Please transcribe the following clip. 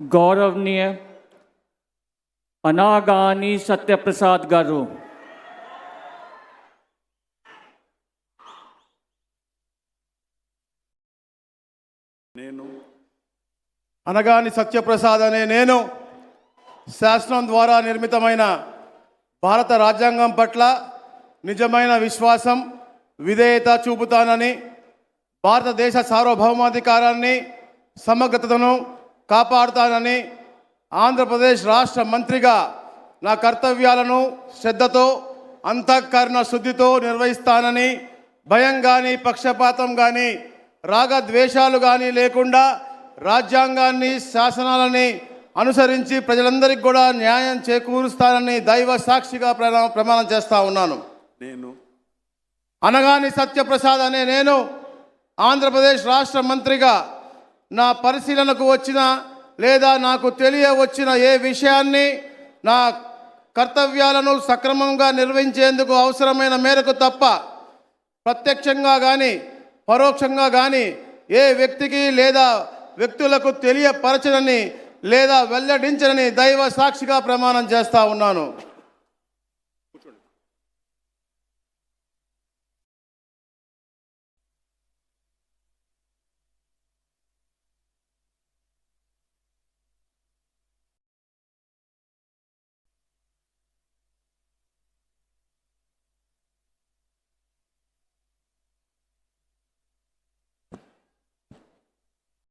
गौरवनीय अनागानी सत्यप्रसाद गारू అనగాని సత్యప్రసాద్ అనే నేను శాసనం ద్వారా నిర్మితమైన భారత రాజ్యాంగం పట్ల నిజమైన విశ్వాసం విధేయత చూపుతానని, భారతదేశ సార్వభౌమాధికారాన్ని సమగ్రతను కాపాడుతానని, ఆంధ్రప్రదేశ్ రాష్ట్ర మంత్రిగా నా కర్తవ్యాలను శ్రద్ధతో అంతఃకరణ శుద్ధితో నిర్వహిస్తానని, భయం కానీ పక్షపాతం కానీ రాగద్వేషాలు కానీ లేకుండా రాజ్యాంగాన్ని శాసనాలని అనుసరించి ప్రజలందరికీ కూడా న్యాయం చేకూరుస్తానని దైవ సాక్షిగా ప్రమాణం చేస్తా ఉన్నాను. అనగాని సత్యప్రసాద్ అనే నేను ఆంధ్రప్రదేశ్ రాష్ట్ర మంత్రిగా నా పరిశీలనకు వచ్చిన లేదా నాకు తెలియవచ్చిన ఏ విషయాన్ని నా కర్తవ్యాలను సక్రమంగా నిర్వహించేందుకు అవసరమైన మేరకు తప్ప ప్రత్యక్షంగా కానీ పరోక్షంగా కానీ ఏ వ్యక్తికి లేదా వ్యక్తులకు తెలియపరచనని లేదా వెల్లడించనని దైవ సాక్షిగా ప్రమాణం చేస్తా ఉన్నాను.